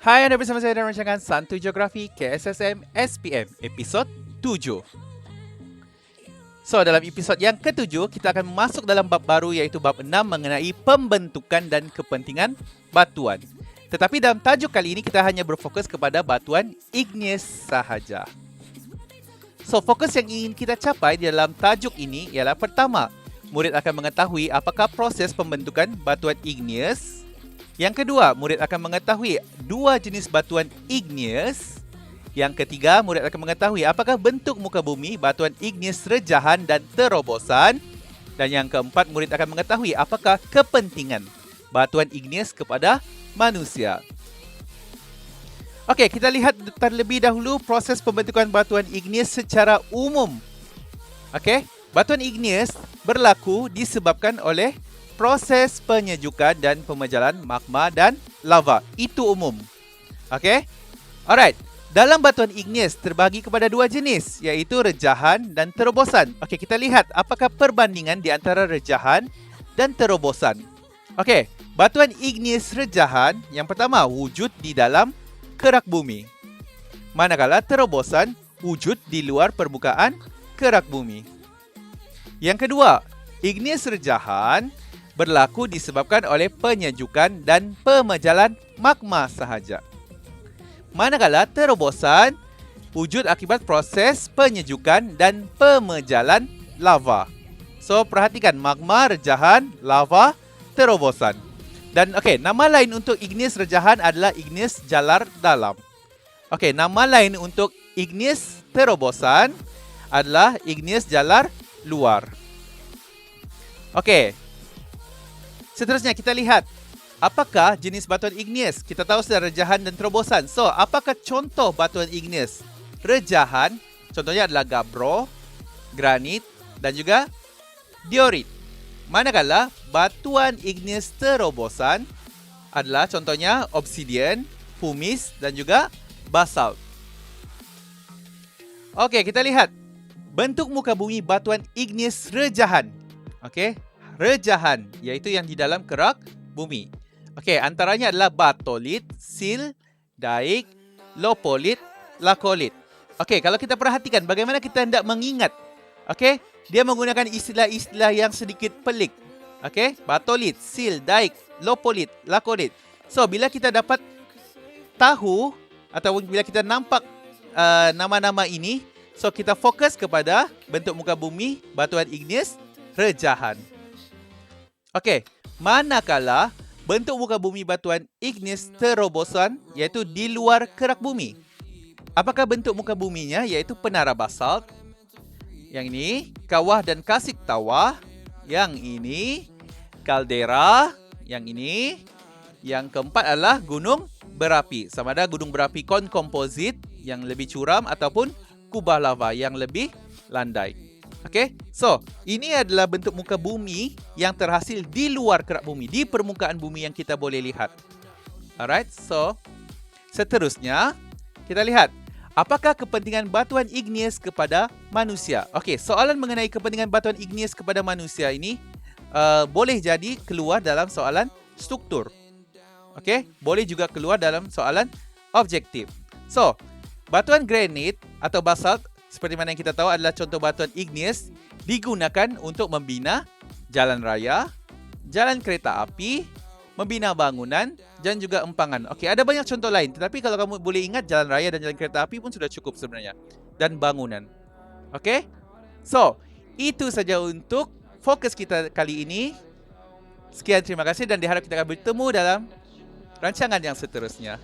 Hai, Anda bersama saya dalam rancangan Santu Geografi KSSM SPM episod 7. So, dalam episod yang ke-7, kita akan masuk dalam bab baru iaitu bab 6 mengenai pembentukan dan kepentingan batuan. Tetapi dalam tajuk kali ini kita hanya berfokus kepada batuan igneous sahaja. So, fokus yang ingin kita capai di dalam tajuk ini ialah pertama, murid akan mengetahui apakah proses pembentukan batuan igneous. Yang kedua, murid akan mengetahui dua jenis batuan igneous. Yang ketiga, murid akan mengetahui apakah bentuk muka bumi batuan igneous rejahan dan terobosan. Dan yang keempat, murid akan mengetahui apakah kepentingan batuan igneous kepada manusia. Okey, kita lihat terlebih dahulu proses pembentukan batuan igneous secara umum. Okey, batuan igneous berlaku disebabkan oleh proses penyejukan dan pemejalan magma dan lava. Itu umum. Okey? Alright. Dalam batuan igneous terbagi kepada dua jenis, iaitu rejahan dan terobosan. Okey, kita lihat apakah perbandingan di antara rejahan dan terobosan. Okey, batuan igneous rejahan yang pertama wujud di dalam kerak bumi. Manakala terobosan wujud di luar permukaan kerak bumi. Yang kedua, igneous rejahan berlaku disebabkan oleh penyejukan dan pemejalan magma sahaja. Manakala terobosan wujud akibat proses penyejukan dan pemejalan lava. So, perhatikan magma, rejahan, lava, terobosan. Dan okey, nama lain untuk igneous rejahan adalah igneous jalar dalam. Okey, nama lain untuk igneous terobosan adalah igneous jalar luar. Okey. Seterusnya kita lihat apakah jenis batuan igneous. Kita tahu sudah rejahan dan terobosan. So, apakah contoh batuan igneous? Rejahan, contohnya adalah gabbro, granit dan juga diorit. Manakala batuan igneous terobosan adalah contohnya obsidian, pumice dan juga basalt. Okey, kita lihat bentuk muka bumi batuan igneous rejahan. Okey, rejahan iaitu yang di dalam kerak bumi. Okey, antaranya adalah batolit, sil, daik, lopolit, lakolit. Okey, kalau kita perhatikan bagaimana kita hendak mengingat. Okey, dia menggunakan istilah-istilah yang sedikit pelik. Okey, batolit, sil, daik, lopolit, lakolit. So, bila kita dapat tahu atau bila kita nampak nama-nama ini, so kita fokus kepada bentuk muka bumi batuan igneous rejahan. Okey, manakala bentuk muka bumi batuan igneous terobosan iaitu di luar kerak bumi. Apakah bentuk muka buminya iaitu penara basalt. Yang ini kawah dan kasik tawah. Yang ini kaldera. Yang ini yang keempat adalah gunung berapi. Sama ada gunung berapi komposit yang lebih curam ataupun kubah lava yang lebih landai. Okey, so ini adalah bentuk muka bumi yang terhasil di luar kerak bumi, di permukaan bumi yang kita boleh lihat. Alright, so seterusnya kita lihat apakah kepentingan batuan igneous kepada manusia. Okey, soalan mengenai kepentingan batuan igneous kepada manusia ini boleh jadi keluar dalam soalan struktur. Okey, boleh juga keluar dalam soalan objektif. So, batuan granit atau basalt seperti mana yang kita tahu adalah contoh batuan igneous digunakan untuk membina jalan raya, jalan kereta api, membina bangunan dan juga empangan. Okey, ada banyak contoh lain. Tetapi kalau kamu boleh ingat jalan raya dan jalan kereta api pun sudah cukup sebenarnya. Dan bangunan. Okey? So, itu saja untuk fokus kita kali ini. Sekian, terima kasih dan diharap kita akan bertemu dalam rancangan yang seterusnya.